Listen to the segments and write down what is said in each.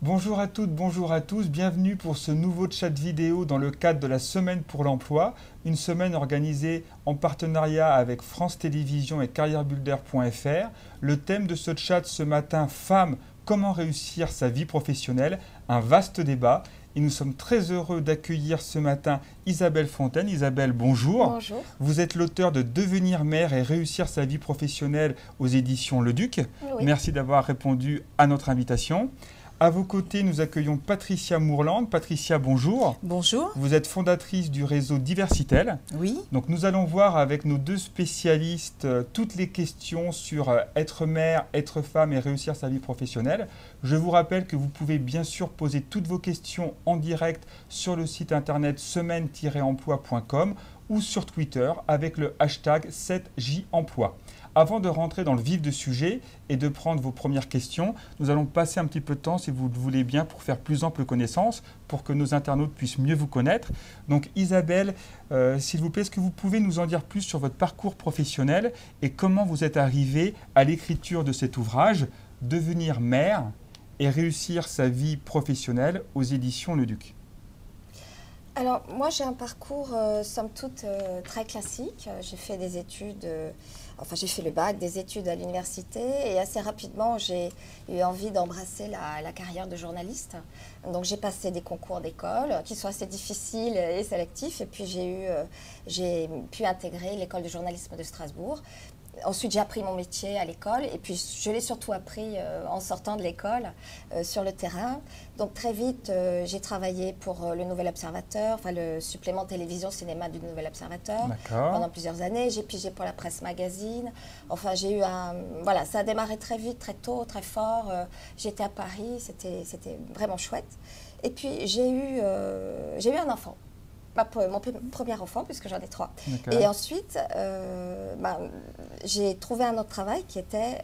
Bonjour à toutes, bonjour à tous, bienvenue pour ce nouveau chat vidéo dans le cadre de la Semaine pour l'emploi, une semaine organisée en partenariat avec France Télévisions et carrièrebuilder.fr. Le thème de ce chat ce matin, femmes, comment réussir sa vie professionnelle, un vaste débat. Et nous sommes très heureux d'accueillir ce matin Isabelle Fontaine. Isabelle, bonjour. Bonjour. Vous êtes l'auteur de Devenir mère et réussir sa vie professionnelle aux éditions Le Duc. Oui. Merci d'avoir répondu à notre invitation. À vos côtés, nous accueillons Patricia Mourland. Patricia, bonjour. Bonjour. Vous êtes fondatrice du réseau Diversitel. Oui. Donc nous allons voir avec nos deux spécialistes toutes les questions sur être mère, être femme et réussir sa vie professionnelle. Je vous rappelle que vous pouvez bien sûr poser toutes vos questions en direct sur le site internet semaine-emploi.com ou sur Twitter avec le hashtag 7JEmploi. Avant de rentrer dans le vif du sujet et de prendre vos premières questions, nous allons passer un petit peu de temps, si vous le voulez bien, pour faire plus ample connaissance, pour que nos internautes puissent mieux vous connaître. Donc Isabelle, s'il vous plaît, est-ce que vous pouvez nous en dire plus sur votre parcours professionnel et comment vous êtes arrivée à l'écriture de cet ouvrage, Devenir mère et réussir sa vie professionnelle aux éditions Le Duc? Alors, moi, j'ai un parcours, somme toute, très classique. J'ai fait des études, j'ai fait le bac, des études à l'université, et assez rapidement, j'ai eu envie d'embrasser la carrière de journaliste. Donc, j'ai passé des concours d'école qui sont assez difficiles et sélectifs, et puis j'ai pu intégrer l'école de journalisme de Strasbourg. Ensuite, j'ai appris mon métier à l'école et puis je l'ai surtout appris en sortant de l'école sur le terrain. Donc très vite, j'ai travaillé pour le Nouvel Observateur, enfin le supplément télévision-cinéma du Nouvel Observateur pendant plusieurs années. J'ai pigé pour la Presse Magazine. Enfin, j'ai eu un... Voilà, ça a démarré très vite, très tôt, très fort. J'étais à Paris, c'était vraiment chouette. Et puis, j'ai eu un enfant. Mon premier enfant, puisque j'en ai 3. Et ensuite, j'ai trouvé un autre travail qui était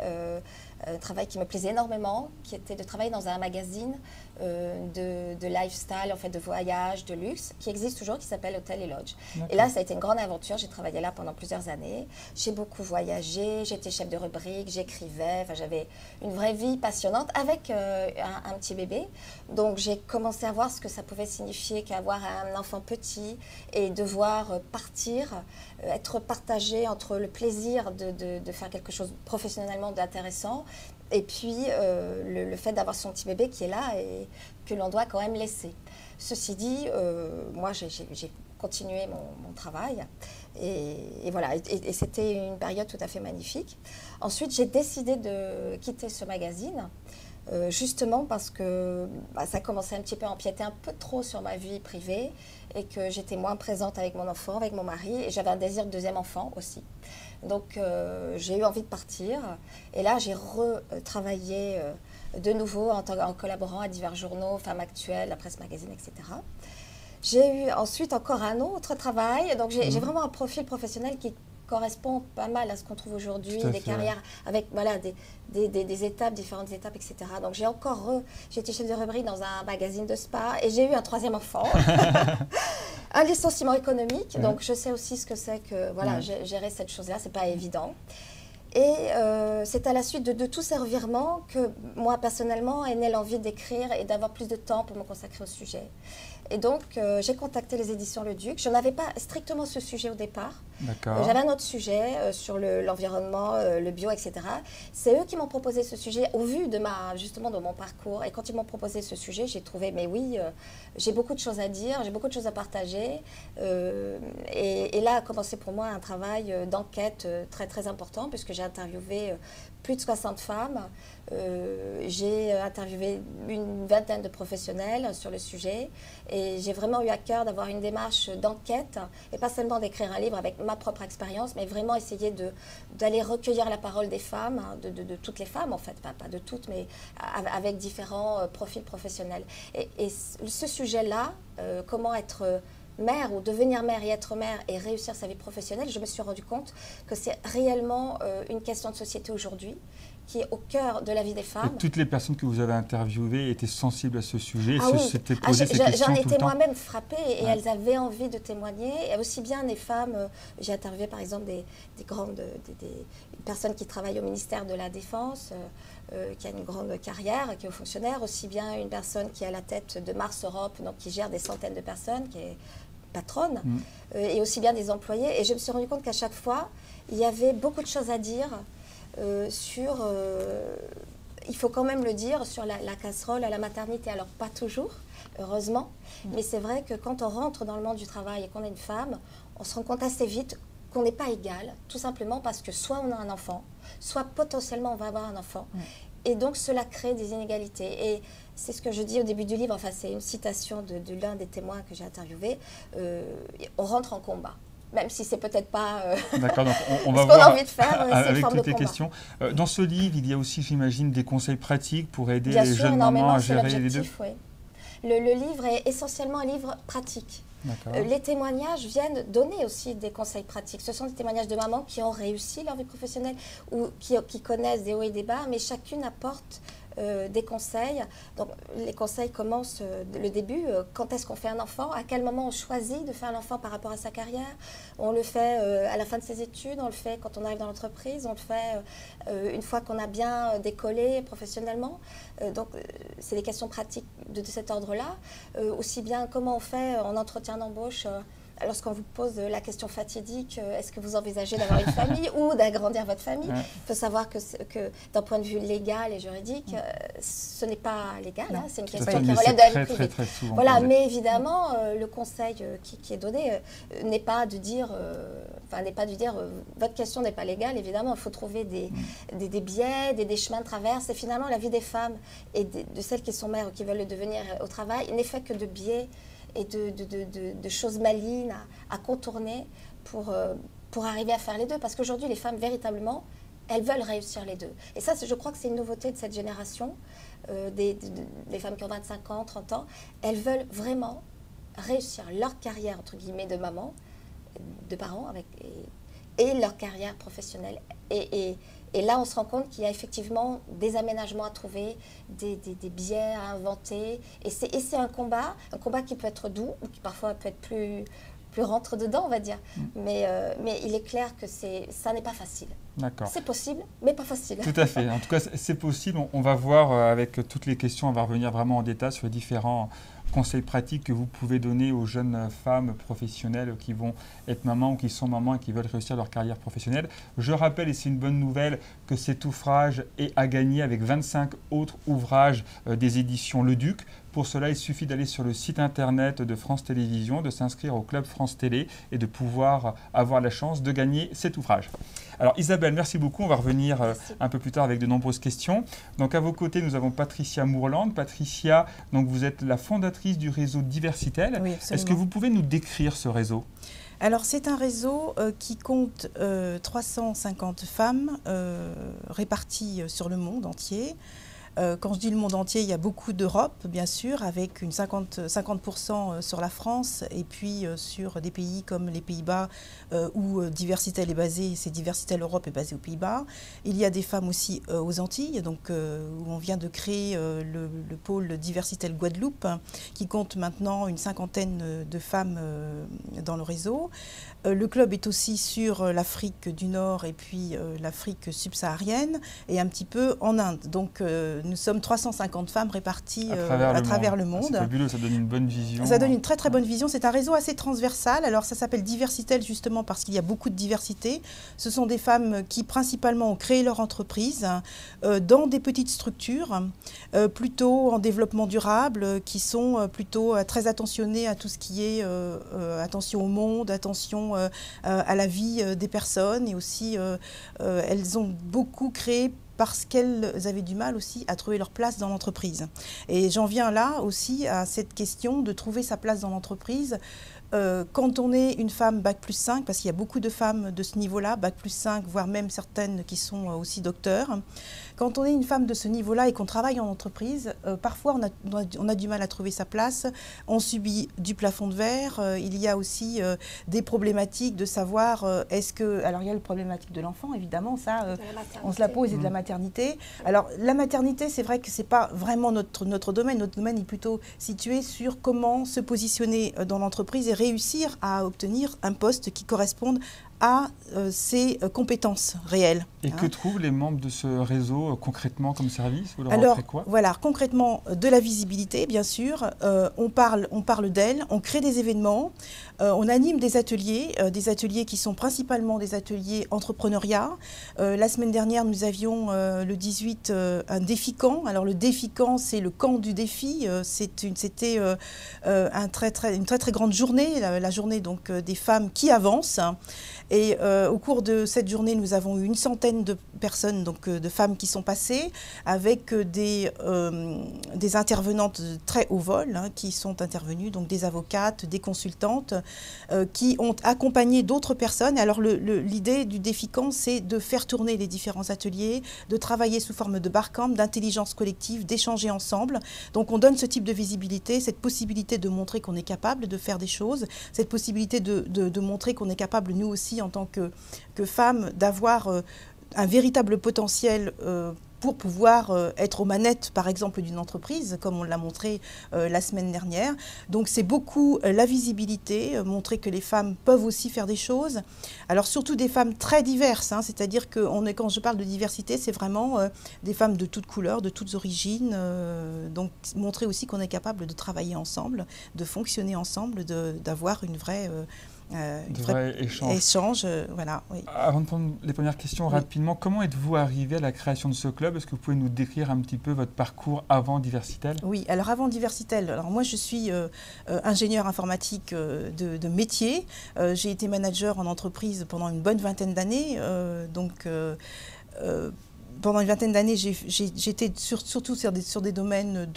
un travail qui me plaisait énormément, qui était de travailler dans un magazine de lifestyle, en fait, de voyage, de luxe, qui existe toujours, qui s'appelle Hôtel et Lodge. Et là, ça a été une grande aventure. J'ai travaillé là pendant plusieurs années. J'ai beaucoup voyagé, j'étais chef de rubrique, j'écrivais. Enfin, j'avais une vraie vie passionnante avec un petit bébé. Donc, j'ai commencé à voir ce que ça pouvait signifier qu'avoir un enfant petit et devoir partir, être partagé entre le plaisir de faire quelque chose professionnellement d'intéressant et puis le fait d'avoir son petit bébé qui est là et que l'on doit quand même laisser. Ceci dit, moi j'ai continué mon travail et voilà, et c'était une période tout à fait magnifique. Ensuite, j'ai décidé de quitter ce magazine. Justement parce que ça commençait un petit peu à empiéter un peu trop sur ma vie privée et que j'étais moins présente avec mon enfant, avec mon mari, et j'avais un désir de deuxième enfant aussi. Donc j'ai eu envie de partir et là j'ai retravaillé de nouveau en collaborant à divers journaux, Femmes Actuelles, la Presse Magazine, etc. J'ai eu ensuite encore un autre travail, donc j'ai vraiment un profil professionnel qui correspond pas mal à ce qu'on trouve aujourd'hui, des carrières avec voilà, des étapes, différentes étapes, etc. Donc j'ai été chef de rubrique dans un magazine de spa et j'ai eu un troisième enfant, un licenciement économique, donc je sais aussi ce que c'est que voilà, gérer cette chose-là, c'est pas évident. Et c'est à la suite de tous ces revirements que moi, personnellement, est née l'envie d'écrire et d'avoir plus de temps pour me consacrer au sujet. Et donc, j'ai contacté les éditions Le Duc. Je n'avais pas strictement ce sujet au départ. J'avais un autre sujet sur l'environnement, le bio, etc. C'est eux qui m'ont proposé ce sujet au vu justement de mon parcours. Et quand ils m'ont proposé ce sujet, j'ai trouvé, mais oui, j'ai beaucoup de choses à dire, j'ai beaucoup de choses à partager. Et là a commencé pour moi un travail d'enquête très, très important, puisque j'ai interviewé plus de 60 femmes. J'ai interviewé une vingtaine de professionnels sur le sujet et j'ai vraiment eu à cœur d'avoir une démarche d'enquête et pas seulement d'écrire un livre avec ma propre expérience, mais vraiment essayer d'aller recueillir la parole des femmes, hein, de toutes les femmes en fait, pas de toutes, mais avec différents profils professionnels. Et ce sujet-là, comment être mère ou devenir mère et être mère et réussir sa vie professionnelle, je me suis rendu compte que c'est réellement une question de société aujourd'hui qui est au cœur de la vie des femmes. Et toutes les personnes que vous avez interviewées étaient sensibles à ce sujet, Ah oui. s'étaient posé ces questions J'en tout le étais temps. moi-même frappée et elles avaient envie de témoigner. Et aussi bien des femmes, j'ai interviewé par exemple des personnes qui travaillent au ministère de la Défense, qui a une grande carrière, qui est haut fonctionnaire, aussi bien une personne qui est à la tête de Mars Europe, donc qui gère des centaines de personnes, qui est patronne, et aussi bien des employés. Et je me suis rendu compte qu'à chaque fois, il y avait beaucoup de choses à dire sur, il faut quand même le dire, sur la casserole à la maternité. Alors pas toujours, heureusement, mais c'est vrai que quand on rentre dans le monde du travail et qu'on est une femme, on se rend compte assez vite qu'on n'est pas égal, tout simplement parce que soit on a un enfant, soit potentiellement on va avoir un enfant. Et donc cela crée des inégalités. Et c'est ce que je dis au début du livre, enfin c'est une citation de l'un des témoins que j'ai interviewé, on rentre en combat. Même si c'est peut-être pas D'accord, donc on va ce qu'on a voir envie de faire, avec forme toutes de les combat. questions. Dans ce livre, il y a aussi, j'imagine, des conseils pratiques pour aider Bien les sûr, jeunes mamans à énormément, gérer les deux. oui. Le livre est essentiellement un livre pratique. Les témoignages viennent donner aussi des conseils pratiques. Ce sont des témoignages de mamans qui ont réussi leur vie professionnelle ou qui connaissent des hauts et des bas, mais chacune apporte des conseils. Donc, les conseils commencent le début. Quand est-ce qu'on fait un enfant? À quel moment on choisit de faire un enfant par rapport à sa carrière? On le fait à la fin de ses études, on le fait quand on arrive dans l'entreprise, on le fait une fois qu'on a bien décollé professionnellement. Donc, c'est des questions pratiques de cet ordre-là. Aussi bien, comment on fait en entretien d'embauche lorsqu'on vous pose la question fatidique, est-ce que vous envisagez d'avoir une famille ou d'agrandir votre famille? Il faut savoir que d'un point de vue légal et juridique, ce n'est pas légal, hein, c'est une question qui relève de la vie privée. Très souvent voilà, posé. mais évidemment, le conseil qui est donné n'est pas de dire, votre question n'est pas légale. Évidemment, il faut trouver des biais, des chemins de traverse. Et finalement, la vie des femmes et de celles qui sont mères ou qui veulent le devenir au travail n'est fait que de biais et de choses malignes à contourner pour arriver à faire les deux. Parce qu'aujourd'hui, les femmes, véritablement, elles veulent réussir les deux. Et ça, je crois que c'est une nouveauté de cette génération, des femmes qui ont 25 ans, 30 ans. Elles veulent vraiment réussir leur carrière, entre guillemets, de maman, de parents, et leur carrière professionnelle. Et là, on se rend compte qu'il y a effectivement des aménagements à trouver, des biais à inventer. Et c'est un combat qui peut être doux, ou qui parfois peut être plus rentre-dedans, on va dire. Mais il est clair que ça n'est pas facile. D'accord. C'est possible, mais pas facile. Tout à fait. En tout cas, c'est possible. On va voir avec toutes les questions, on va revenir vraiment en détail sur les différents conseils pratiques que vous pouvez donner aux jeunes femmes professionnelles qui vont être mamans ou qui sont mamans et qui veulent réussir leur carrière professionnelle. Je rappelle, et c'est une bonne nouvelle, que cet ouvrage est à gagner avec 25 autres ouvrages des éditions Le Duc. Pour cela, il suffit d'aller sur le site internet de France Télévisions, de s'inscrire au Club France Télé et de pouvoir avoir la chance de gagner cet ouvrage. Alors Isabelle, merci beaucoup. On va revenir un peu plus tard avec de nombreuses questions. Donc à vos côtés, nous avons Patricia Mourland. Patricia, donc vous êtes la fondatrice du réseau Diversitel. Oui, absolument. Est-ce que vous pouvez nous décrire ce réseau ? Alors c'est un réseau qui compte 350 femmes réparties sur le monde entier. Quand je dis le monde entier, il y a beaucoup d'Europe, bien sûr, avec une 50% sur la France et puis sur des pays comme les Pays-Bas où Diversitel est basé, c'est Diversitel Europe est basé aux Pays-Bas. Il y a des femmes aussi aux Antilles, donc où on vient de créer le pôle Diversitel Guadeloupe, qui compte maintenant une 50aine de femmes dans le réseau. Le club est aussi sur l'Afrique du Nord et puis l'Afrique subsaharienne et un petit peu en Inde. Donc nous sommes 350 femmes réparties à travers le monde. C'est fabuleux, ça donne une bonne vision. Ça donne une très très bonne vision. C'est un réseau assez transversal. Alors ça s'appelle Diversitel justement parce qu'il y a beaucoup de diversité. Ce sont des femmes qui principalement ont créé leur entreprise dans des petites structures, plutôt en développement durable, qui sont plutôt très attentionnées à tout ce qui est attention au monde, attention à la vie des personnes. Et aussi, elles ont beaucoup créé parce qu'elles avaient du mal aussi à trouver leur place dans l'entreprise. Et j'en viens là aussi à cette question de trouver sa place dans l'entreprise. quand on est une femme Bac+5, parce qu'il y a beaucoup de femmes de ce niveau-là, Bac+5, voire même certaines qui sont aussi docteurs, quand on est une femme de ce niveau-là et qu'on travaille en entreprise, parfois on a du mal à trouver sa place, on subit du plafond de verre, il y a aussi des problématiques de savoir est-ce que... Alors il y a le problématique de l'enfant, évidemment, ça on se la pose, et de la maternité. Alors la maternité, c'est vrai que ce n'est pas vraiment notre domaine est plutôt situé sur comment se positionner dans l'entreprise et réussir à obtenir un poste qui corresponde à ses compétences réelles. Et que trouvent les membres de ce réseau concrètement comme service? Vous leur Alors, offrez quoi? voilà, concrètement, de la visibilité, bien sûr. On parle d'elle, on crée des événements, on anime des ateliers qui sont principalement des ateliers entrepreneuriat. La semaine dernière, nous avions le 18 un défi camp. Alors, le défi camp, c'est le camp du défi. C'était une très grande journée, la journée donc, des femmes qui avancent. Et au cours de cette journée, nous avons eu une centaine de personnes, donc de femmes qui sont passées, avec des intervenantes de très haut vol, hein, qui sont intervenues, donc des avocates, des consultantes, qui ont accompagné d'autres personnes. Alors l'idée du défi camp, c'est de faire tourner les différents ateliers, de travailler sous forme de barcamp, d'intelligence collective, d'échanger ensemble. Donc on donne ce type de visibilité, cette possibilité de montrer qu'on est capable de faire des choses, cette possibilité de montrer qu'on est capable, nous aussi, en tant que femmes, d'avoir un véritable potentiel pour pouvoir être aux manettes, par exemple, d'une entreprise, comme on l'a montré la semaine dernière. Donc c'est beaucoup la visibilité, montrer que les femmes peuvent aussi faire des choses. Alors surtout des femmes très diverses, hein, c'est-à-dire que quand je parle de diversité, c'est vraiment des femmes de toutes couleurs, de toutes origines. Donc montrer aussi qu'on est capable de travailler ensemble, de fonctionner ensemble, d'avoir une vraie... vrai échange. Voilà, oui. Avant de prendre les premières questions, rapidement, comment êtes-vous arrivé à la création de ce club? Est-ce que vous pouvez nous décrire un petit peu votre parcours avant Diversitel? Oui, alors avant Diversitel, alors moi je suis ingénieure informatique de métier. J'ai été manager en entreprise pendant une bonne vingtaine d'années. Pendant une vingtaine d'années, j'étais surtout sur des domaines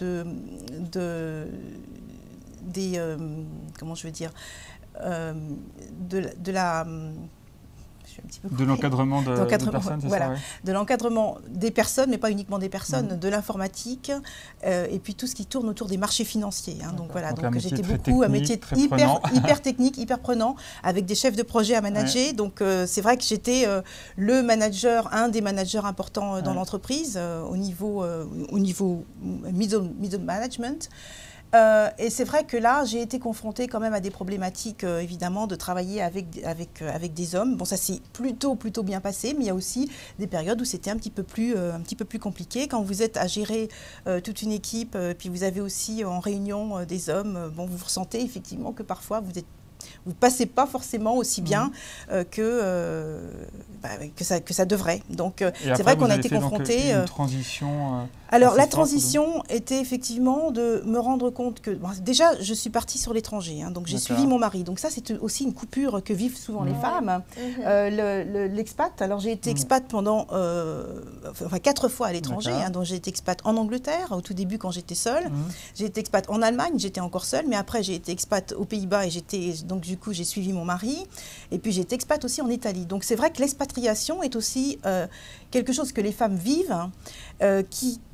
comment je veux dire, de l'encadrement de personnes, voilà, ça, ouais. De l'encadrement des personnes, mais pas uniquement des personnes, de l'informatique, et puis tout ce qui tourne autour des marchés financiers. Hein. Donc voilà, donc j'étais beaucoup un métier hyper technique, hyper prenant, avec des chefs de projet à manager. Ouais. Donc c'est vrai que j'étais un des managers importants dans l'entreprise au niveau middle management. Et c'est vrai que là, j'ai été confrontée quand même à des problématiques, évidemment, de travailler avec des hommes. Bon, ça s'est plutôt bien passé, mais il y a aussi des périodes où c'était un petit peu plus compliqué. Quand vous êtes à gérer toute une équipe, puis vous avez aussi en réunion des hommes, bon, vous ressentez effectivement que parfois vous ne passez pas forcément aussi bien que ça devrait. Donc c'est vrai qu'on a été confronté. Une transition. Alors la transition était effectivement de me rendre compte que déjà je suis partie sur l'étranger, hein, donc j'ai suivi mon mari. Donc ça c'est aussi une coupure que vivent souvent les femmes. L'expat. Alors j'ai été expat pendant 4 fois à l'étranger. Hein, donc j'ai été expat en Angleterre au tout début quand j'étais seule. J'ai été expat en Allemagne, j'étais encore seule, mais après j'ai été expat aux Pays-Bas et donc du coup j'ai suivi mon mari. Et puis j'ai été expat aussi en Italie. Donc c'est vrai que l'expatriation est aussi quelque chose que les femmes vivent,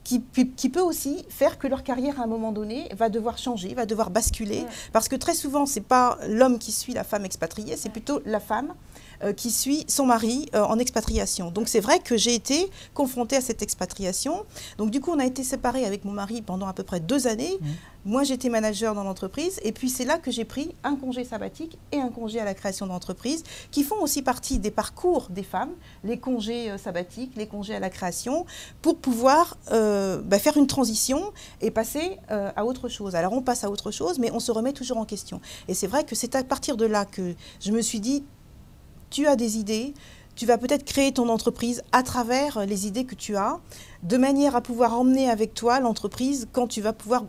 qui peut aussi faire que leur carrière à un moment donné va devoir changer, va devoir basculer, parce que très souvent c'est pas l'homme qui suit la femme expatriée, c'est plutôt la femme qui suit son mari en expatriation. Donc c'est vrai que j'ai été confrontée à cette expatriation. Donc du coup on a été séparés avec mon mari pendant à peu près 2 années. Moi j'étais manager dans l'entreprise et puis c'est là que j'ai pris un congé sabbatique et un congé à la création d'entreprise qui font aussi partie des parcours des femmes, les congés sabbatiques, les congés à la création, pour pouvoir faire une transition et passer à autre chose. Alors on passe à autre chose mais on se remet toujours en question. Et c'est vrai que c'est à partir de là que je me suis dit, tu as des idées, tu vas peut-être créer ton entreprise à travers les idées que tu as, de manière à pouvoir emmener avec toi l'entreprise quand tu vas pouvoir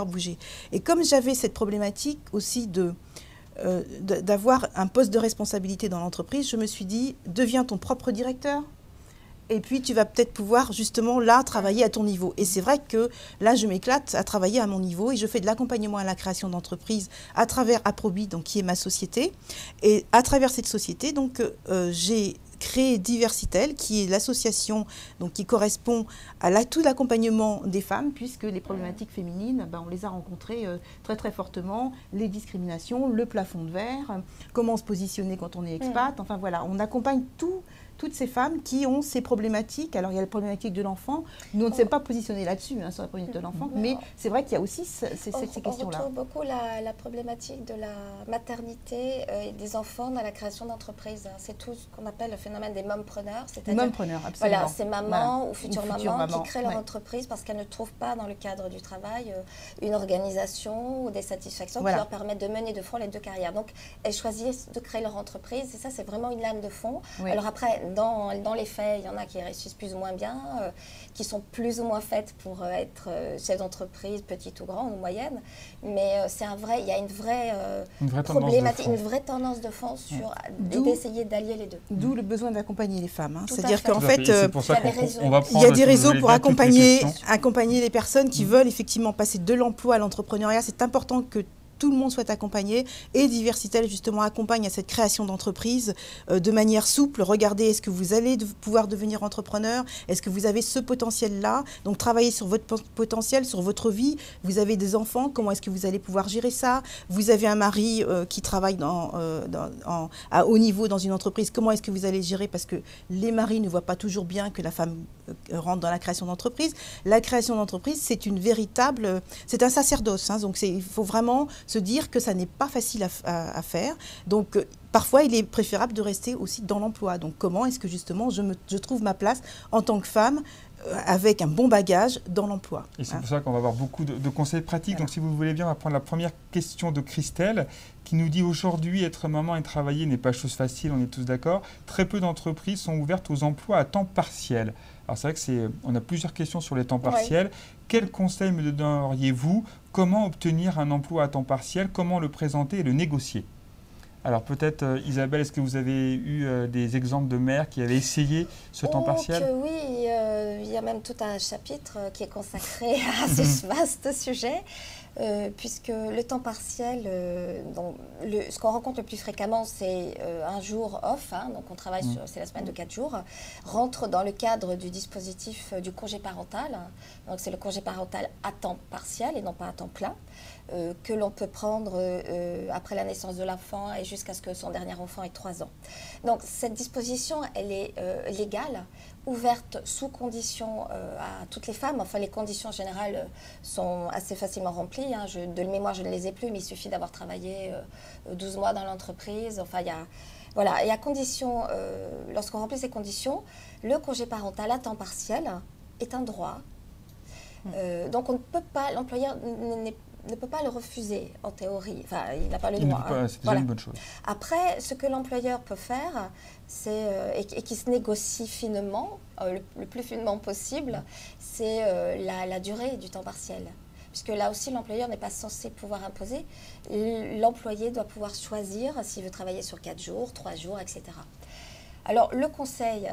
bouger. Et comme j'avais cette problématique aussi d'avoir un poste de responsabilité dans l'entreprise, je me suis dit, deviens ton propre directeur Et puis, tu vas peut-être pouvoir justement là travailler à ton niveau. Et c'est vrai que là, je m'éclate à travailler à mon niveau et je fais de l'accompagnement à la création d'entreprises à travers Aprobit, donc qui est ma société. Et à travers cette société, donc j'ai créé Diversitel, qui est l'association qui correspond à tout l'accompagnement des femmes, puisque les problématiques féminines, on les a rencontrées très très fortement, les discriminations, le plafond de verre, comment se positionner quand on est expat, enfin voilà, on accompagne toutes ces femmes qui ont ces problématiques. Alors, il y a la problématique de l'enfant. Nous, on ne s'est pas positionné là-dessus, sur la problématique de l'enfant, mais c'est vrai qu'il y a aussi ces questions-là. On retrouve beaucoup la problématique de la maternité et des enfants dans la création d'entreprises. C'est tout ce qu'on appelle le phénomène des mompreneurs. Mompreneurs, absolument. Voilà, ces mamans ou futures mamans qui créent leur entreprise parce qu'elles ne trouvent pas dans le cadre du travail une organisation ou des satisfactions qui leur permettent de mener de front les deux carrières. Donc, elles choisissent de créer leur entreprise et ça, c'est vraiment une lame de fond. Alors après, dans les faits, il y en a qui réussissent plus ou moins bien, qui sont plus ou moins faites pour être chef d'entreprise, petite ou grande ou moyenne. Mais il y a une vraie problématique, une vraie tendance de fond sur d'essayer d'allier les deux. D'où le besoin d'accompagner les femmes. C'est-à-dire qu'en fait, il y a des réseaux pour accompagner les personnes qui veulent effectivement passer de l'emploi à l'entrepreneuriat. C'est important que tout le monde soit accompagné et Diversitel justement accompagne à cette création d'entreprise de manière souple. Regardez, est-ce que vous allez pouvoir devenir entrepreneur? Est-ce que vous avez ce potentiel-là? Donc travaillez sur votre potentiel, sur votre vie. Vous avez des enfants, comment est-ce que vous allez pouvoir gérer ça? Vous avez un mari qui travaille à haut niveau dans une entreprise, comment est-ce que vous allez gérer? Parce que les maris ne voient pas toujours bien que la femme rentre dans la création d'entreprise. La création d'entreprise, c'est un sacerdoce. Donc il faut vraiment se dire que ça n'est pas facile à faire. Donc, parfois, il est préférable de rester aussi dans l'emploi. Donc, comment est-ce que justement je trouve ma place en tant que femme avec un bon bagage dans l'emploi? Et c'est pour ça qu'on va avoir beaucoup de conseils pratiques. Voilà. Donc, si vous voulez bien, on va prendre la première question de Christelle qui nous dit aujourd'hui, être maman et travailler n'est pas chose facile, on est tous d'accord. Très peu d'entreprises sont ouvertes aux emplois à temps partiel. Alors, c'est vrai qu'on a plusieurs questions sur les temps partiels. Oui. Quels conseils me donneriez-vous? Comment obtenir un emploi à temps partiel? Comment le présenter et le négocier? Alors peut-être, Isabelle, est-ce que vous avez eu des exemples de mères qui avaient essayé ce temps partiel? Oui, il y a même tout un chapitre qui est consacré à ce vaste sujet. Puisque le temps partiel, ce qu'on rencontre le plus fréquemment, c'est un jour off, donc on travaille c'est la semaine de 4 jours, rentre dans le cadre du dispositif du congé parental. Donc c'est le congé parental à temps partiel et non pas à temps plein, que l'on peut prendre après la naissance de l'enfant et jusqu'à ce que son dernier enfant ait 3 ans. Donc cette disposition, elle est légale, ouverte sous conditions à toutes les femmes. Enfin, les conditions générales sont assez facilement remplies. De mémoire, je ne les ai plus, mais il suffit d'avoir travaillé 12 mois dans l'entreprise. Enfin, et à condition, lorsqu'on remplit ces conditions, le congé parental à temps partiel est un droit. Donc, on ne peut pas, l'employeur ne peut pas le refuser en théorie. Enfin, il n'a pas le droit. C'est déjà une bonne chose. Après, ce que l'employeur peut faire, et qui se négocie finement, le plus finement possible, c'est la durée du temps partiel. Puisque là aussi, l'employeur n'est pas censé pouvoir imposer. L'employé doit pouvoir choisir s'il veut travailler sur 4 jours, 3 jours, etc. Alors, le conseil,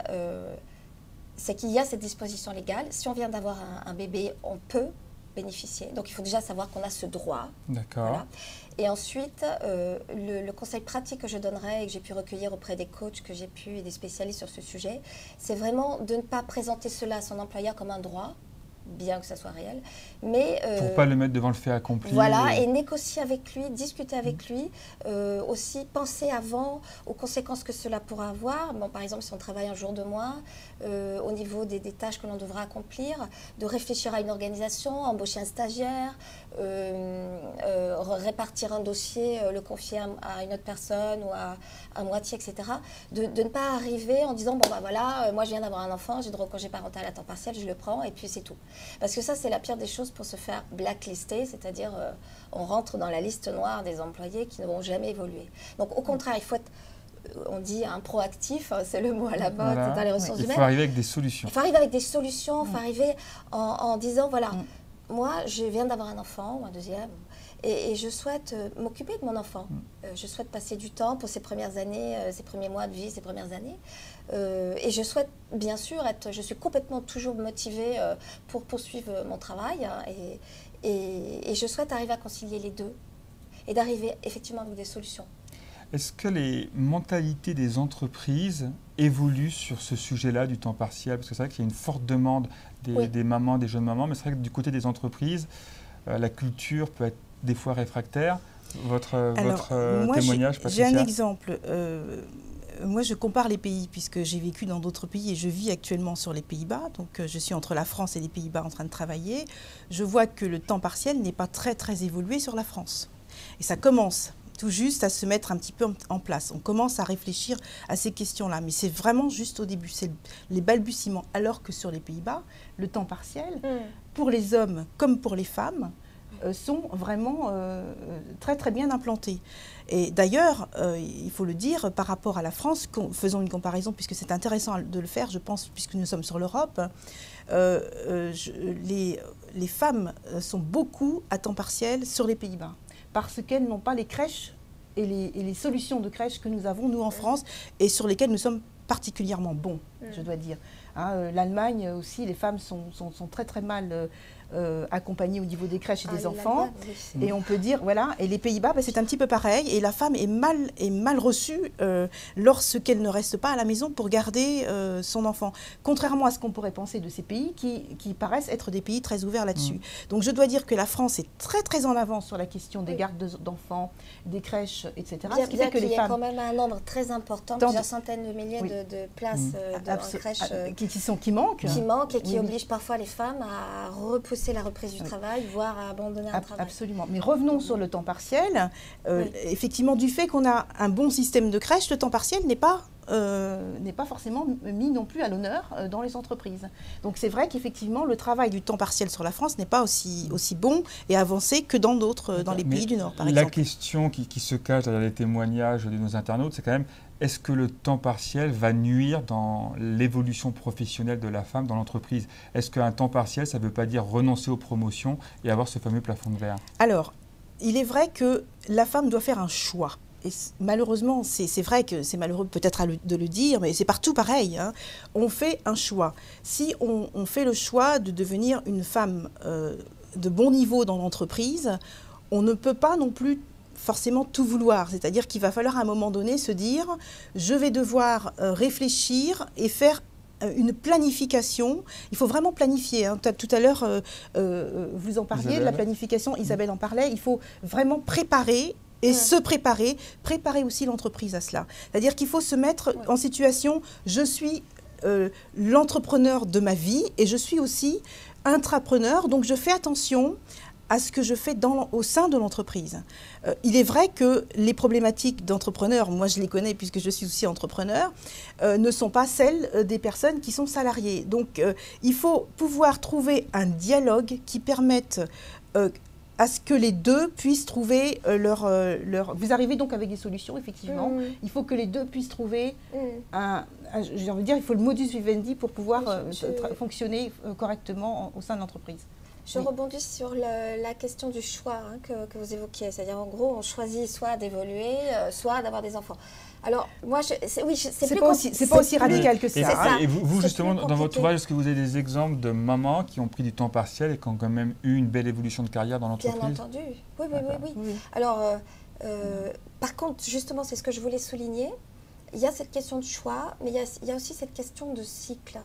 c'est qu'il y a cette disposition légale. Si on vient d'avoir un bébé, on peut bénéficier. Donc, il faut déjà savoir qu'on a ce droit. D'accord. Voilà. Et ensuite, le conseil pratique que je donnerais et que j'ai pu recueillir auprès des coachs que j'ai pu et des spécialistes sur ce sujet, c'est vraiment de ne pas présenter cela à son employeur comme un droit, bien que ça soit réel, mais... pour ne pas le mettre devant le fait accompli. Voilà, et négocier avec lui, discuter avec lui, aussi penser avant aux conséquences que cela pourra avoir. Bon, par exemple, si on travaille un jour de moins, au niveau des tâches que l'on devra accomplir, de réfléchir à une organisation, embaucher un stagiaire, répartir un dossier, le confier à une autre personne ou à moitié, etc. De ne pas arriver en disant, bon, bah voilà, moi je viens d'avoir un enfant, j'ai droit au congé parental à temps partiel, je le prends et puis c'est tout. Parce que ça, c'est la pire des choses pour se faire blacklister, c'est-à-dire on rentre dans la liste noire des employés qui ne vont jamais évoluer. Donc au contraire, il faut être, on dit un proactif, c'est le mot à la mode dans les ressources humaines. Il faut arriver avec des solutions. Il faut arriver avec des solutions, il faut arriver en disant, voilà, moi, je viens d'avoir un enfant, ou un deuxième, et je souhaite m'occuper de mon enfant. Je souhaite passer du temps pour ses premières années, ses premiers mois de vie, ses premières années. Et je souhaite, bien sûr, je suis complètement toujours motivée pour poursuivre mon travail. Hein, et je souhaite arriver à concilier les deux et d'arriver effectivement avec des solutions. Est-ce que les mentalités des entreprises évoluent sur ce sujet-là du temps partiel? Parce que c'est vrai qu'il y a une forte demande des mamans, des jeunes mamans, mais c'est vrai que du côté des entreprises, la culture peut être des fois réfractaire. Votre témoignage, Patricia? J'ai un exemple. Moi, je compare les pays puisque j'ai vécu dans d'autres pays et je vis actuellement sur les Pays-Bas. Donc, je suis entre la France et les Pays-Bas en train de travailler. Je vois que le temps partiel n'est pas très évolué sur la France. Et ça commence tout juste à se mettre un petit peu en place. On commence à réfléchir à ces questions-là, mais c'est vraiment juste au début, c'est les balbutiements. Alors que sur les Pays-Bas, le temps partiel, pour les hommes comme pour les femmes, sont vraiment très bien implantés. Et d'ailleurs, il faut le dire, par rapport à la France, faisons une comparaison, puisque c'est intéressant de le faire, je pense, puisque nous sommes sur l'Europe, les femmes sont beaucoup à temps partiel sur les Pays-Bas, parce qu'elles n'ont pas les crèches et les solutions de crèches que nous avons, nous, en France, et sur lesquelles nous sommes particulièrement bons, je dois dire. Hein, l'Allemagne aussi, les femmes sont très mal accompagnées au niveau des crèches et des enfants. Et on peut dire, voilà, et les Pays-Bas, c'est un petit peu pareil. Et la femme est mal reçue lorsqu'elle ne reste pas à la maison pour garder son enfant. Contrairement à ce qu'on pourrait penser de ces pays qui paraissent être des pays très ouverts là-dessus. Donc je dois dire que la France est très en avance sur la question des gardes d'enfants, des crèches, etc. Bien, ce qui fait que les femmes... Il y a quand même un nombre très important, plusieurs centaines de milliers de places en crèche qui manquent. Qui manquent et qui obligent parfois les femmes à repousser la reprise du travail, voire à abandonner un travail. Absolument. Mais revenons sur le temps partiel. Effectivement, du fait qu'on a un bon système de crèche, le temps partiel n'est pas forcément mis non plus à l'honneur dans les entreprises. Donc c'est vrai qu'effectivement, le travail du temps partiel sur la France n'est pas aussi bon et avancé que dans les pays du Nord, par exemple. La question qui se cache derrière les témoignages de nos internautes, c'est quand même: est-ce que le temps partiel va nuire dans l'évolution professionnelle de la femme dans l'entreprise? Est-ce qu'un temps partiel, ça ne veut pas dire renoncer aux promotions et avoir ce fameux plafond de verre? Alors, il est vrai que la femme doit faire un choix. Et malheureusement, c'est vrai que c'est malheureux peut-être de le dire, mais c'est partout pareil. Hein. On fait un choix. Si on fait le choix de devenir une femme de bon niveau dans l'entreprise, on ne peut pas non plus forcément tout vouloir. C'est-à-dire qu'il va falloir à un moment donné se dire « je vais devoir réfléchir et faire une planification ». Il faut vraiment planifier. Hein. Tout à l'heure, vous en parliez Isabelle. De la planification, Isabelle en parlait. Il faut vraiment préparer et se préparer aussi l'entreprise à cela. C'est-à-dire qu'il faut se mettre en situation « je suis l'entrepreneur de ma vie et je suis aussi intrapreneur, donc je fais attention à ce que je fais au sein de l'entreprise. Il est vrai que les problématiques d'entrepreneurs, moi je les connais puisque je suis aussi entrepreneur, ne sont pas celles des personnes qui sont salariées. Donc il faut pouvoir trouver un dialogue qui permette à ce que les deux puissent trouver leur... Vous arrivez donc avec des solutions, effectivement. Il faut que les deux puissent trouver j'ai envie de dire, il faut le modus vivendi pour pouvoir fonctionner correctement au sein de l'entreprise. Je rebondis sur la question du choix que vous évoquiez. C'est-à-dire, en gros, on choisit soit d'évoluer, soit d'avoir des enfants. Alors, moi, c'est pas aussi radical que ça. Et vous justement, dans votre ouvrage, est-ce que vous avez des exemples de mamans qui ont pris du temps partiel et qui ont quand même eu une belle évolution de carrière dans l'entreprise? Bien entendu. Oui. Alors, par contre, justement, c'est ce que je voulais souligner. Il y a cette question de choix, mais il y a aussi cette question de cycle.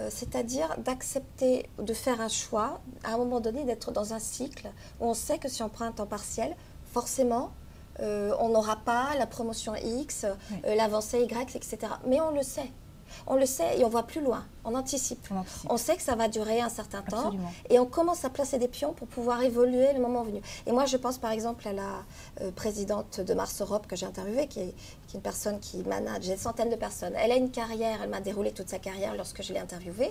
C'est-à-dire d'accepter de faire un choix, à un moment donné, d'être dans un cycle où on sait que si on prend un temps partiel, forcément, on n'aura pas la promotion X, l'avancée Y, etc. Mais on le sait. On le sait et on voit plus loin. On anticipe. On sait que ça va durer un certain temps. Et on commence à placer des pions pour pouvoir évoluer le moment venu. Et moi, je pense par exemple à la présidente de Mars Europe que j'ai interviewée, qui est une personne qui manage des centaines de personnes. Elle a une carrière, elle m'a déroulé toute sa carrière lorsque je l'ai interviewée.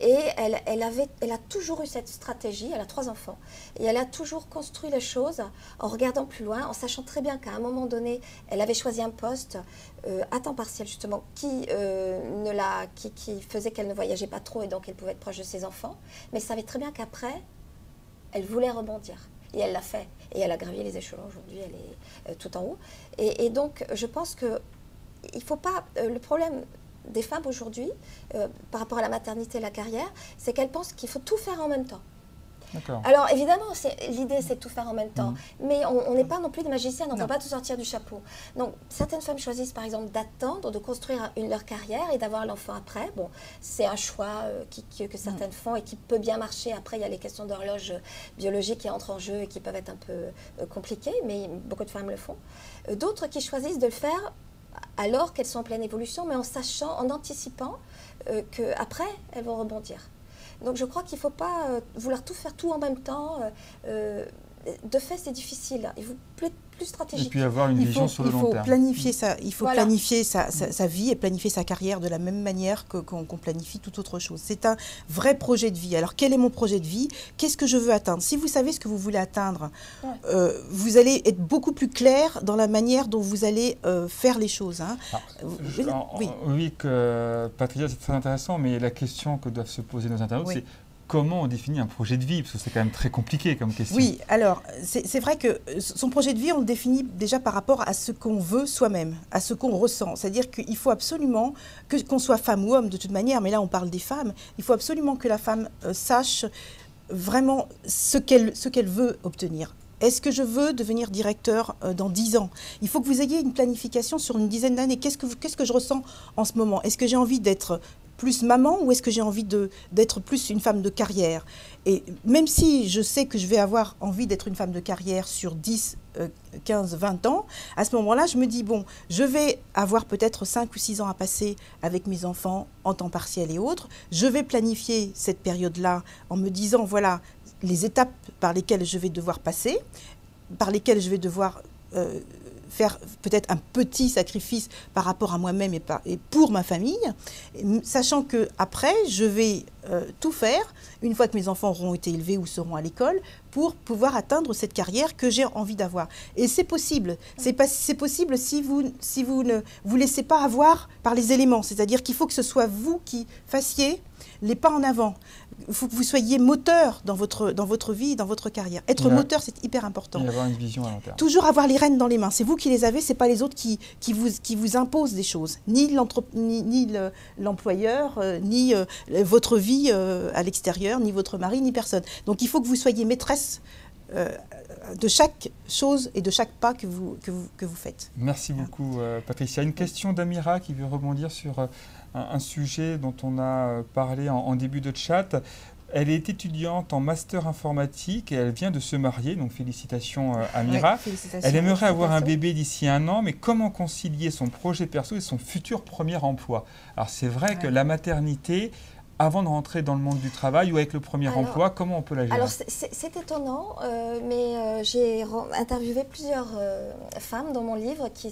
Et elle a toujours eu cette stratégie, elle a 3 enfants. Et elle a toujours construit les choses en regardant plus loin, en sachant très bien qu'à un moment donné, elle avait choisi un poste à temps partiel justement, qui faisait qu'elle ne voyageait pas trop et donc elle pouvait être proche de ses enfants. Mais elle savait très bien qu'après, Elle voulait rebondir. Et elle l'a fait. Et elle a gravi les échelons. Aujourd'hui, elle est tout en haut. Et donc, je pense que il ne faut pas... le problème des femmes aujourd'hui, par rapport à la maternité et la carrière, c'est qu'elles pensent qu'il faut tout faire en même temps. Alors évidemment, l'idée c'est de tout faire en même temps, mais on n'est pas non plus des magiciens, on ne peut pas tout sortir du chapeau. Donc certaines femmes choisissent par exemple d'attendre, de construire leur carrière et d'avoir l'enfant après. Bon, c'est un choix que certaines font et qui peut bien marcher. Après, il y a les questions d'horloge biologique qui entrent en jeu et qui peuvent être un peu compliquées, mais beaucoup de femmes le font. D'autres qui choisissent de le faire alors qu'elles sont en pleine évolution, mais en sachant, en anticipant qu'après, elles vont rebondir. Donc je crois qu'il ne faut pas vouloir tout faire tout en même temps. De fait, c'est difficile. Il faut plus stratégique. Et puis avoir une vision sur le long terme. Il faut planifier sa vie et planifier sa carrière de la même manière qu'on planifie toute autre chose. C'est un vrai projet de vie. Alors quel est mon projet de vie? Qu'est-ce que je veux atteindre? Si vous savez ce que vous voulez atteindre, vous allez être beaucoup plus clair dans la manière dont vous allez faire les choses. Hein. Oui, Patricia, c'est très intéressant, mais la question que doivent se poser nos internautes, c'est comment on définit un projet de vie? Parce que c'est quand même très compliqué comme question. Oui, alors, c'est vrai que son projet de vie, on le définit déjà par rapport à ce qu'on veut soi-même, à ce qu'on ressent. C'est-à-dire qu'il faut absolument, qu'on soit femme ou homme de toute manière, mais là on parle des femmes, il faut absolument que la femme sache vraiment ce qu'elle veut obtenir. Est-ce que je veux devenir directeur dans 10 ans? Il faut que vous ayez une planification sur une dizaine d'années. Qu'est-ce que je ressens en ce moment? Est-ce que j'ai envie d'être plus maman ou est-ce que j'ai envie d'être plus une femme de carrière? Et même si je sais que je vais avoir envie d'être une femme de carrière sur 10, 15, 20 ans, à ce moment-là, je me dis, bon, je vais avoir peut-être 5 ou 6 ans à passer avec mes enfants en temps partiel et autres. Je vais planifier cette période-là en me disant, voilà, les étapes par lesquelles je vais devoir passer, par lesquelles je vais devoir faire peut-être un petit sacrifice par rapport à moi-même et pour ma famille, sachant qu'après, je vais tout faire, une fois que mes enfants auront été élevés ou seront à l'école, pour pouvoir atteindre cette carrière que j'ai envie d'avoir. Et c'est possible. C'est possible si vous ne vous laissez pas avoir par les éléments. C'est-à-dire qu'il faut que ce soit vous qui fassiez les pas en avant. Il faut que vous soyez moteur dans votre vie, dans votre carrière. Être moteur, c'est hyper important. Et avoir une vision à long terme. Toujours avoir les rênes dans les mains. C'est vous qui les avez, c'est pas les autres qui vous imposent des choses. Ni l'employeur, ni votre vie à l'extérieur, ni votre mari, ni personne. Donc il faut que vous soyez maîtresse de chaque chose et de chaque pas que vous faites. Merci beaucoup, Patricia. Une question d'Amira qui veut rebondir sur un sujet dont on a parlé en début de chat. Elle est étudiante en master informatique et elle vient de se marier, donc félicitations Amira. Elle aimerait avoir un bébé d'ici 1 an, mais comment concilier son projet perso et son futur premier emploi? Alors c'est vrai que la maternité, avant de rentrer dans le monde du travail ou avec le premier emploi, comment on peut la gérer? Alors c'est étonnant, mais j'ai interviewé plusieurs femmes dans mon livre qui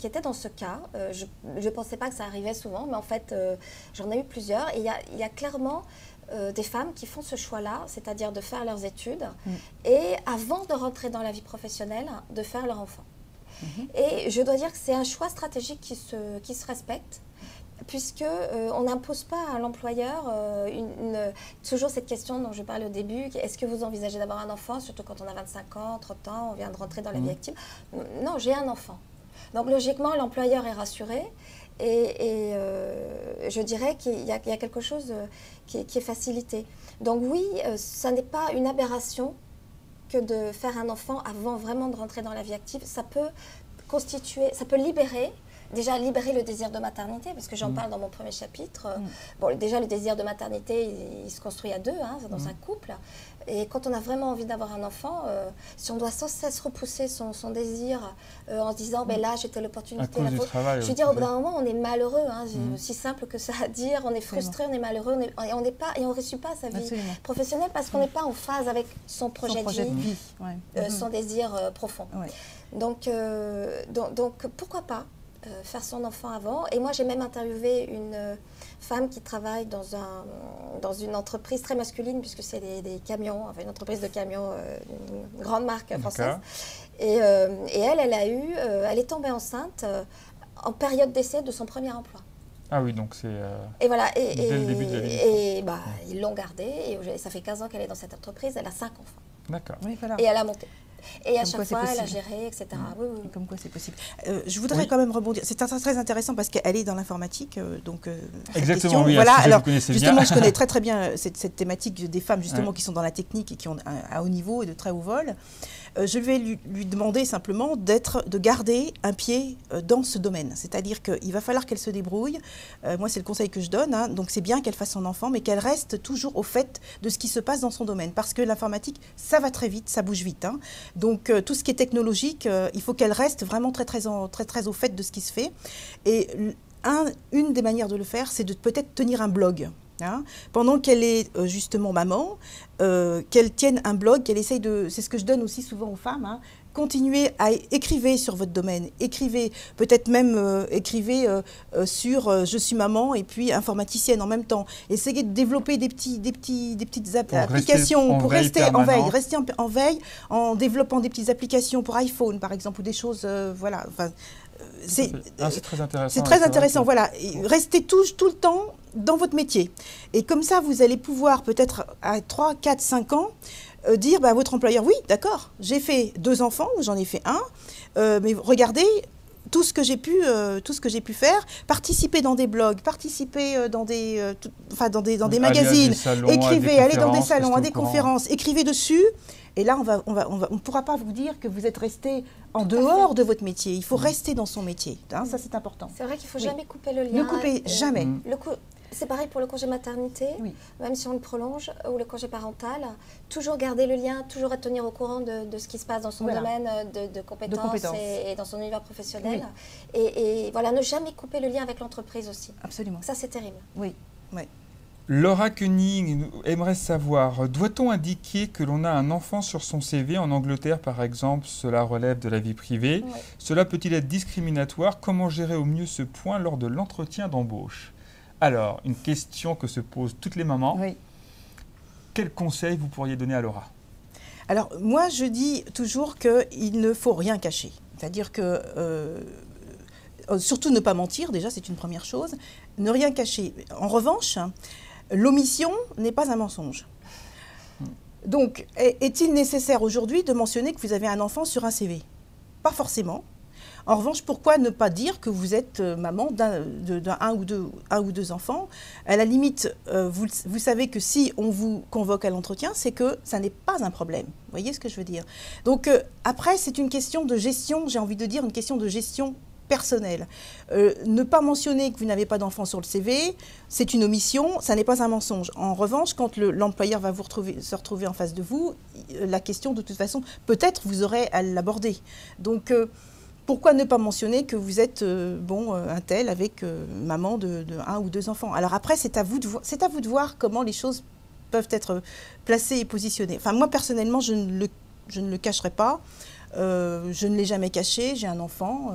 étaient dans ce cas. Je ne pensais pas que ça arrivait souvent, mais en fait j'en ai eu plusieurs. Et il y a clairement des femmes qui font ce choix-là, c'est-à-dire de faire leurs études et avant de rentrer dans la vie professionnelle, de faire leur enfant. Et je dois dire que c'est un choix stratégique qui se respecte. Puisqu'on n'impose pas à l'employeur toujours cette question dont je parlais au début, est-ce que vous envisagez d'avoir un enfant, surtout quand on a 25 ans, 30 ans, on vient de rentrer dans la vie active. Non, j'ai un enfant. Donc logiquement, l'employeur est rassuré et je dirais qu'il y a quelque chose qui est facilité. Donc oui, ça n'est pas une aberration que de faire un enfant avant vraiment de rentrer dans la vie active. Ça peut libérer. Déjà, libérer le désir de maternité, parce que j'en parle dans mon premier chapitre. Bon, déjà, le désir de maternité, il se construit à 2, hein, dans un couple. Et quand on a vraiment envie d'avoir un enfant, si on doit sans cesse repousser son désir en se disant, ben là, j'étais l'opportunité, la faute. Je veux dire, au bout d'un moment, on est malheureux. Hein, c'est aussi simple que ça à dire. On est frustré, on est malheureux, et on ne réussit pas sa vie professionnelle parce qu'on n'est pas en phase avec son projet de vie, son désir profond. Donc, pourquoi pas faire son enfant avant. Et moi, j'ai même interviewé une femme qui travaille dans une entreprise très masculine, puisque c'est des camions, enfin une entreprise de camions, une grande marque française. Et elle est tombée enceinte en période d'essai de son premier emploi. Ah oui, donc c'est Et voilà, dès le début de la vie. et bah, ils l'ont gardée, et ça fait 15 ans qu'elle est dans cette entreprise, elle a 5 enfants. D'accord. Oui, voilà. Et elle a monté. Et à Comme chaque quoi, fois, c'est elle a possible. géré, etc. Oui, oui, oui. Comme quoi c'est possible. Je voudrais quand même rebondir. C'est très intéressant parce qu'elle est dans l'informatique, donc exactement. question, Oui, voilà. Alors, vous justement, bien. je connais très bien cette thématique des femmes justement qui sont dans la technique et qui ont un haut niveau et de très haut vol. Je vais lui demander simplement de garder un pied dans ce domaine. C'est-à-dire qu'il va falloir qu'elle se débrouille. Moi, c'est le conseil que je donne. Hein. Donc, c'est bien qu'elle fasse son enfant, mais qu'elle reste toujours au fait de ce qui se passe dans son domaine. Parce que l'informatique, ça va très vite, ça bouge vite. Hein. Donc, tout ce qui est technologique, il faut qu'elle reste vraiment très au fait de ce qui se fait. Et une des manières de le faire, c'est de peut-être tenir un blog. Hein, pendant qu'elle est justement maman, qu'elle tienne un blog, qu'elle essaye de... C'est ce que je donne aussi souvent aux femmes, hein, continuez à écrivez sur votre domaine, écrivez, peut-être même écrivez sur je suis maman et puis informaticienne en même temps. Essayez de développer des petites applications pour rester en veille, rester en veille en développant des petites applications pour iPhone par exemple ou des choses, voilà. Enfin, c'est très intéressant. C'est très intéressant, voilà. Restez tout le temps dans votre métier. Et comme ça, vous allez pouvoir peut-être à 3, 4, 5 ans dire à votre employeur, oui, d'accord, j'ai fait 2 enfants, j'en ai fait 1, mais regardez tout ce que j'ai pu faire, participer dans des blogs, participer dans des magazines, écrivez, allez dans des salons, à des conférences, écrivez dessus. Et là, on ne pourra pas vous dire que vous êtes resté en dehors de votre métier. Il faut rester dans son métier. Hein, ça, c'est important. C'est vrai qu'il ne faut jamais couper le lien. Ne coupez jamais. C'est pareil pour le congé maternité, même si on le prolonge, ou le congé parental. Toujours garder le lien, toujours être tenir au courant de ce qui se passe dans son domaine de compétences et dans son univers professionnel. Oui. Et voilà, ne jamais couper le lien avec l'entreprise aussi. Absolument. Ça, c'est terrible. Oui, oui. Laura Koenig aimerait savoir, doit-on indiquer que l'on a un enfant sur son CV en Angleterre, par exemple, cela relève de la vie privée? Oui. Cela peut-il être discriminatoire? Comment gérer au mieux ce point lors de l'entretien d'embauche? Alors, une question que se posent toutes les mamans. Oui. Quels conseils vous pourriez donner à Laura? Alors, moi, je dis toujours qu'il ne faut rien cacher. C'est-à-dire que... surtout ne pas mentir, déjà, c'est une première chose. Ne rien cacher. En revanche, l'omission n'est pas un mensonge. Donc, est-il nécessaire aujourd'hui de mentionner que vous avez un enfant sur un CV? Pas forcément. En revanche, pourquoi ne pas dire que vous êtes maman d'un ou deux enfants? À la limite, vous savez que si on vous convoque à l'entretien, c'est que ça n'est pas un problème. Vous voyez ce que je veux dire? Donc, après, c'est une question de gestion, j'ai envie de dire, une question de gestion personnelle. Ne pas mentionner que vous n'avez pas d'enfant sur le CV, c'est une omission, ça n'est pas un mensonge. En revanche, quand l'employeur va se retrouver en face de vous, la question, de toute façon, peut-être vous aurez à l'aborder. Donc, pourquoi ne pas mentionner que vous êtes un tel avec maman de 1 ou 2 enfants? Alors après, c'est à vous de voir comment les choses peuvent être placées et positionnées. Enfin, moi, personnellement, je ne le cacherai pas. Je ne l'ai jamais caché, j'ai un enfant,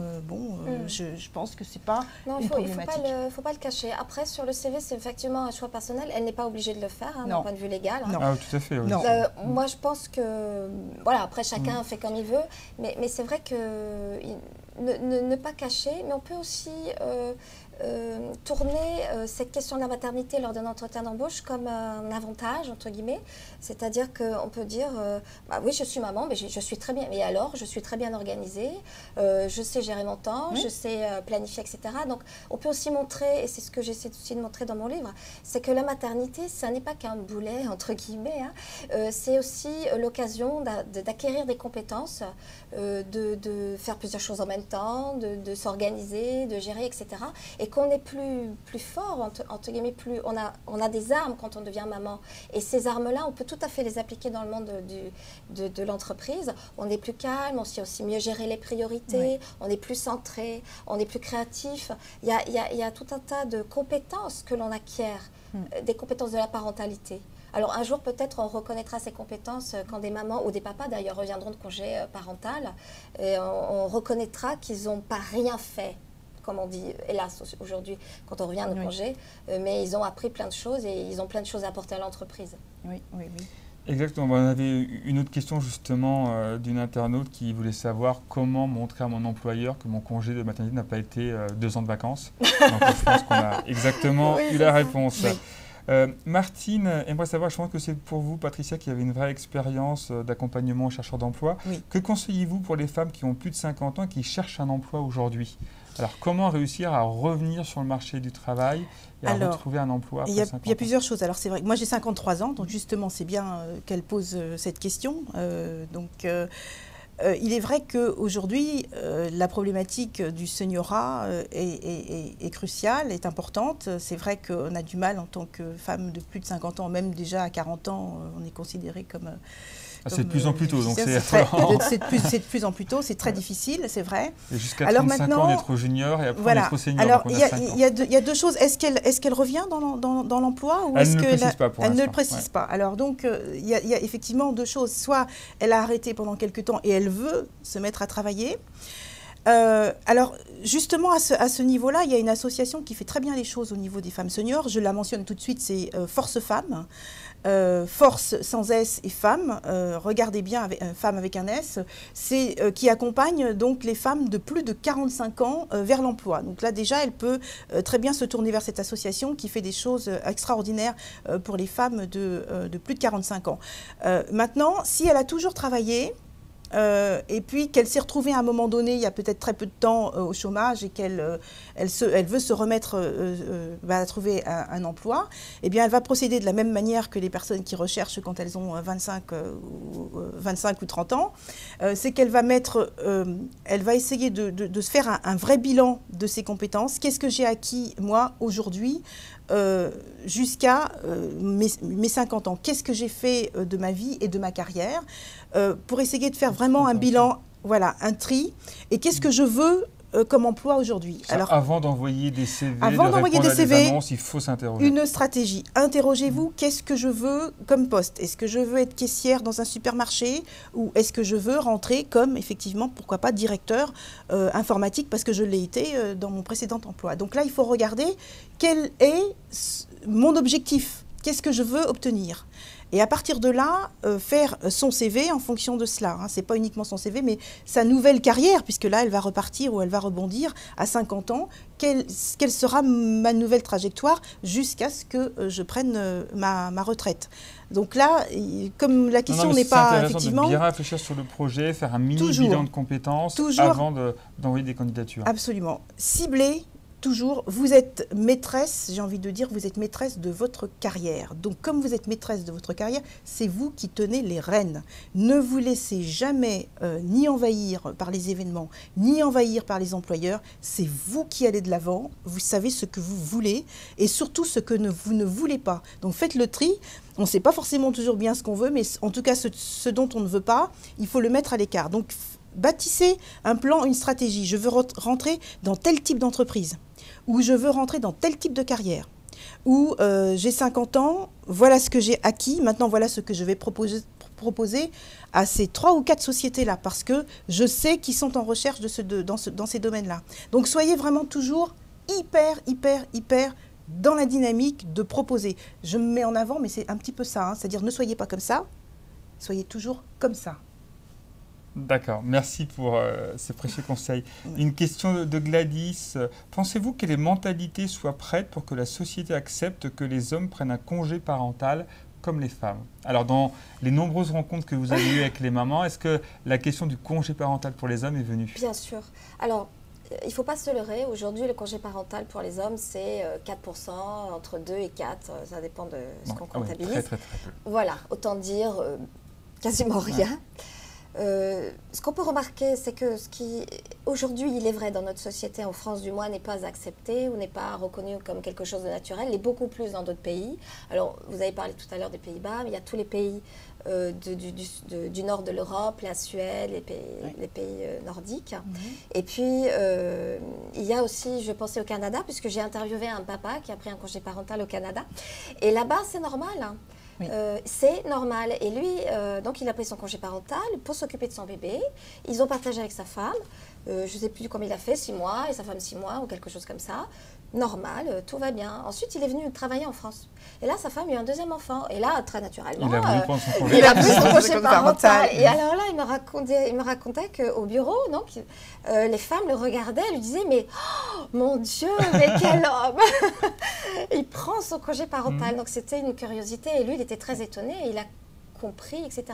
je pense que c'est pas une problématique. Il ne faut pas le cacher. Après, sur le CV, c'est effectivement un choix personnel. Elle n'est pas obligée de le faire, d'un point de vue légal. Non. Ah, tout à fait, oui. Moi, je pense que, voilà, après, chacun fait comme il veut. Mais c'est vrai que ne pas cacher, mais on peut aussi tourner cette question de la maternité lors d'un entretien d'embauche comme un avantage, entre guillemets. C'est-à-dire qu'on peut dire, oui, je suis maman, mais je suis très bien. Mais alors, je suis très bien organisée, je sais gérer mon temps, je sais planifier, etc. Donc, on peut aussi montrer, et c'est ce que j'essaie aussi de montrer dans mon livre, c'est que la maternité, ça n'est pas qu'un boulet, entre guillemets. C'est aussi l'occasion d'acquérir des compétences, de faire plusieurs choses en même temps, de s'organiser, de gérer, etc. Et qu'on est plus fort, entre guillemets, on a des armes quand on devient maman. Et ces armes-là, on peut tout à fait les appliquer dans le monde de l'entreprise. On est plus calme, on sait aussi mieux gérer les priorités, on est plus centré, on est plus créatif. Il y a tout un tas de compétences que l'on acquiert, des compétences de la parentalité. Alors un jour peut-être on reconnaîtra ces compétences quand des mamans ou des papas d'ailleurs reviendront de congé parental et on reconnaîtra qu'ils n'ont pas rien fait, comme on dit hélas aujourd'hui quand on revient de congé, mais ils ont appris plein de choses et ils ont plein de choses à apporter à l'entreprise. Oui. Exactement. On avait une autre question justement d'une internaute qui voulait savoir comment montrer à mon employeur que mon congé de maternité n'a pas été 2 ans de vacances. Donc je pense qu'on a exactement eu la réponse. Oui. Martine aimerait savoir, je pense que c'est pour vous, Patricia, qui avez une vraie expérience d'accompagnement aux chercheurs d'emploi. Oui. Que conseillez-vous pour les femmes qui ont plus de 50 ans et qui cherchent un emploi aujourd'hui? Alors, comment réussir à revenir sur le marché du travail et à retrouver un emploi après 50 ans? Il y a plusieurs choses. Alors, c'est vrai, moi j'ai 53 ans, donc justement, c'est bien qu'elle pose cette question. Il est vrai qu'aujourd'hui, la problématique du seniorat est cruciale, est importante. C'est vrai qu'on a du mal en tant que femme de plus de 50 ans, même déjà à 40 ans, on est considéré comme... c'est de plus en plus tôt, donc c'est de plus en plus tôt, c'est très difficile, c'est vrai. Et jusqu'à 35 ans, on est trop junior et après on est trop senior. Alors, il y a deux choses. Est-ce qu'elle revient dans l'emploi ou elle ne le précise pas pour l'instant. Elle ne le précise pas. Alors, donc, il y a effectivement deux choses. Soit elle a arrêté pendant quelques temps et elle veut se mettre à travailler. Alors, justement, à ce niveau-là, il y a une association qui fait très bien les choses au niveau des femmes seniors. Je la mentionne tout de suite, c'est Force Femmes. Force sans S et femmes, regardez bien, femme avec un S, c'est qui accompagne donc les femmes de plus de 45 ans vers l'emploi. Donc là déjà, elle peut très bien se tourner vers cette association qui fait des choses extraordinaires pour les femmes de plus de 45 ans. Maintenant, si elle a toujours travaillé, et puis qu'elle s'est retrouvée à un moment donné, il y a peut-être très peu de temps au chômage et qu'elle veut se remettre à trouver un emploi, eh bien elle va procéder de la même manière que les personnes qui recherchent quand elles ont 25 ou 30 ans. C'est qu'elle va elle va essayer de se faire un vrai bilan de ses compétences. Qu'est-ce que j'ai acquis moi aujourd'hui jusqu'à mes 50 ans? Qu'est-ce que j'ai fait de ma vie et de ma carrière pour essayer de faire vraiment un bilan, voilà, un tri. Et qu'est-ce que je veux comme emploi aujourd'hui? Alors, avant d'envoyer des CV, des annonces, il faut s'interroger. Une stratégie. Interrogez-vous, qu'est-ce que je veux comme poste? Est-ce que je veux être caissière dans un supermarché ou est-ce que je veux rentrer comme, effectivement, pourquoi pas, directeur informatique parce que je l'ai été dans mon précédent emploi. Donc là, il faut regarder quel est mon objectif. Qu'est-ce que je veux obtenir? Et à partir de là, faire son CV en fonction de cela. Hein. Ce n'est pas uniquement son CV, mais sa nouvelle carrière, puisque là, elle va repartir ou elle va rebondir à 50 ans. Quelle sera ma nouvelle trajectoire jusqu'à ce que je prenne ma retraite? Donc là, comme la question n'est pas effectivement... de bien réfléchir sur le projet, faire un mini-bilan de compétences avant d'envoyer des candidatures. Absolument. Cibler. Toujours, vous êtes maîtresse, j'ai envie de dire, vous êtes maîtresse de votre carrière. Donc, comme vous êtes maîtresse de votre carrière, c'est vous qui tenez les rênes. Ne vous laissez jamais ni envahir par les événements, ni envahir par les employeurs. C'est vous qui allez de l'avant, vous savez ce que vous voulez et surtout ce que vous ne voulez pas. Donc, faites le tri. On ne sait pas forcément toujours bien ce qu'on veut, mais en tout cas, ce dont on ne veut pas, il faut le mettre à l'écart. Donc, bâtissez un plan, une stratégie. Je veux rentrer dans tel type d'entreprise, ou je veux rentrer dans tel type de carrière, ou j'ai 50 ans, voilà ce que j'ai acquis, maintenant voilà ce que je vais proposer à ces 3 ou 4 sociétés-là, parce que je sais qu'ils sont en recherche dans ces domaines-là. Donc soyez vraiment toujours hyper dans la dynamique de proposer. Je me mets en avant, mais c'est un petit peu ça, hein, c'est-à-dire ne soyez pas comme ça, soyez toujours comme ça. D'accord, merci pour ces précieux conseils. Une question de Gladys. Pensez-vous que les mentalités soient prêtes pour que la société accepte que les hommes prennent un congé parental comme les femmes? Alors, dans les nombreuses rencontres que vous avez eues avec les mamans, est-ce que la question du congé parental pour les hommes est venue? Bien sûr. Alors, il ne faut pas se leurrer. Aujourd'hui, le congé parental pour les hommes, c'est 4%, entre 2 et 4. Ça dépend de ce qu'on comptabilise. Très peu. Voilà, autant dire quasiment rien. Ce qu'on peut remarquer, c'est que aujourd'hui, il est vrai, dans notre société, en France du moins, n'est pas accepté ou n'est pas reconnu comme quelque chose de naturel, et beaucoup plus dans d'autres pays. Alors, vous avez parlé tout à l'heure des Pays-Bas, mais il y a tous les pays du nord de l'Europe, la Suède, les pays nordiques. Et puis, il y a aussi, je pensais au Canada, puisque j'ai interviewé un papa qui a pris un congé parental au Canada. Et là-bas, c'est normal, hein. Oui. C'est normal. Et lui, donc il a pris son congé parental pour s'occuper de son bébé. Ils ont partagé avec sa femme. Je ne sais plus combien il a fait, 6 mois, et sa femme 6 mois, ou quelque chose comme ça. normal, tout va bien. Ensuite, il est venu travailler en France. Et là, sa femme a eu un deuxième enfant. Et là, très naturellement, il a voulu prendre son congé. il a pris son congé parental. Et alors là, il me racontait qu'au bureau, donc, les femmes le regardaient, elles lui disaient, mais oh, mon Dieu, mais quel homme. Il prend son congé parental. Donc, c'était une curiosité. Et lui, il était très étonné. Et il a compris, etc.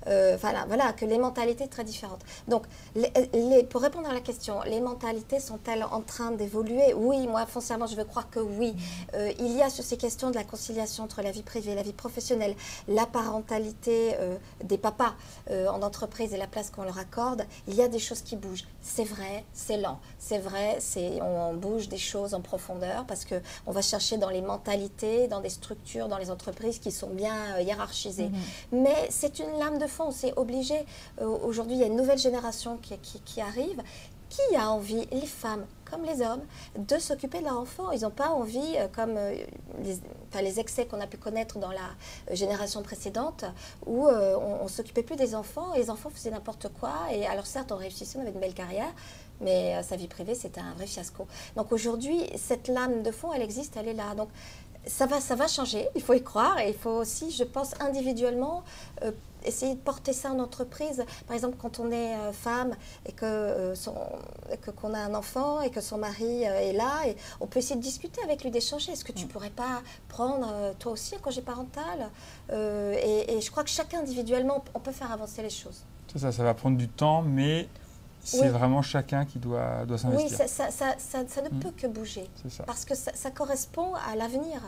Voilà, que les mentalités sont très différentes. Donc, pour répondre à la question, les mentalités sont-elles en train d'évoluer? Oui, moi, foncièrement, je veux croire que oui. Il y a sur ces questions de la conciliation entre la vie privée et la vie professionnelle, la parentalité des papas en entreprise et la place qu'on leur accorde, il y a des choses qui bougent. C'est vrai, c'est lent. C'est vrai, on bouge des choses en profondeur parce qu'on va chercher dans les mentalités, dans des structures, dans les entreprises qui sont bien hiérarchisées. Mais c'est une lame de fond, c'est obligé. Aujourd'hui, il y a une nouvelle génération qui arrive. Qui a envie, les femmes comme les hommes, de s'occuper de leur enfant? Ils n'ont pas envie, comme les excès qu'on a pu connaître dans la génération précédente, où on ne s'occupait plus des enfants, et les enfants faisaient n'importe quoi. Et alors certes, on réussissait, on avait une belle carrière, mais sa vie privée, c'était un vrai fiasco. Donc aujourd'hui, cette lame de fond, elle existe, elle est là. Donc ça va changer, il faut y croire, et il faut aussi, je pense, individuellement, essayer de porter ça en entreprise. Par exemple, quand on est femme et qu'on a un enfant et que son mari est là, et on peut essayer de discuter avec lui, d'échanger. Est-ce que tu ne pourrais pas prendre toi aussi un congé parental? Et je crois que chacun individuellement, on peut faire avancer les choses. Ça va prendre du temps, mais c'est vraiment chacun qui doit s'investir. Oui, ça ne peut que bouger. Parce que ça correspond à l'avenir.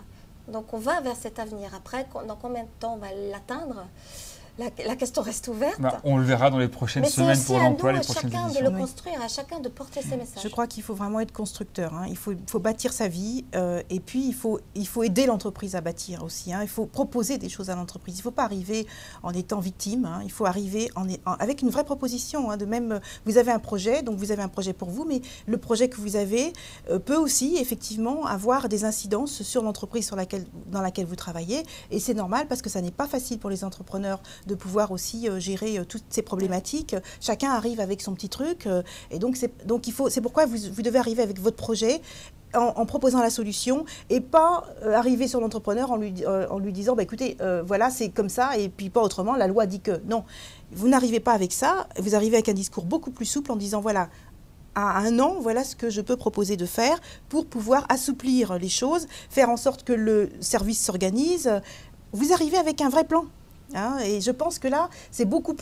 Donc on va vers cet avenir. Après, dans combien de temps on va l'atteindre? La question reste ouverte. On le verra dans les prochaines semaines pour l'emploi, les prochaines éditions. À chacun de le construire, à chacun de porter ses messages. Je crois qu'il faut vraiment être constructeur. Il faut bâtir sa vie et puis il faut aider l'entreprise à bâtir aussi. Il faut proposer des choses à l'entreprise. Il ne faut pas arriver en étant victime. Il faut arriver avec une vraie proposition. De même, vous avez un projet, donc vous avez un projet pour vous, mais le projet que vous avez peut aussi effectivement avoir des incidences sur l'entreprise dans laquelle vous travaillez. Et c'est normal parce que ça n'est pas facile pour les entrepreneurs de pouvoir aussi gérer toutes ces problématiques. Chacun arrive avec son petit truc et donc c'est pourquoi vous devez arriver avec votre projet en proposant la solution et pas arriver sur l'entrepreneur en lui disant bah, écoutez, voilà, c'est comme ça et puis pas autrement, la loi dit que. Non, vous n'arrivez pas avec ça, vous arrivez avec un discours beaucoup plus souple en disant voilà, à un an, voilà ce que je peux proposer de faire pour pouvoir assouplir les choses, faire en sorte que le service s'organise. Vous arrivez avec un vrai plan. Et je pense que là, c'est beaucoup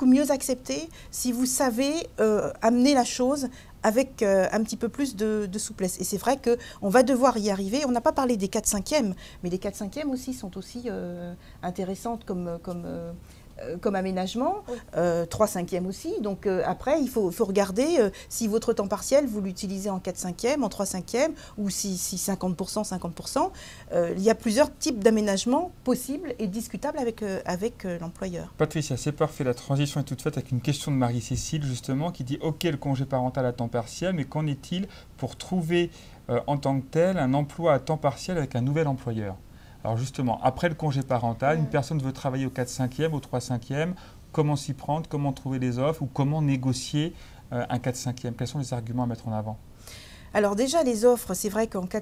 mieux accepté si vous savez amener la chose avec un petit peu plus de souplesse. Et c'est vrai qu'on va devoir y arriver. On n'a pas parlé des 4/5e, mais les 4/5e aussi sont aussi intéressantes comme aménagement, 3/5e aussi. Donc après, il faut regarder si votre temps partiel, vous l'utilisez en 4/5e, en 3/5e, ou si 50%, 50%. Il y a plusieurs types d'aménagements possibles et discutables avec l'employeur. Patricia, c'est parfait. La transition est toute faite avec une question de Marie-Cécile, justement, qui dit « Ok, le congé parental à temps partiel, mais qu'en est-il pour trouver en tant que tel un emploi à temps partiel avec un nouvel employeur ?» Alors justement, après le congé parental, une personne veut travailler au 4/5e, au 3/5e, comment s'y prendre, comment trouver les offres ou comment négocier un 4/5e? Quels sont les arguments à mettre en avant? Alors déjà, les offres, c'est vrai qu'en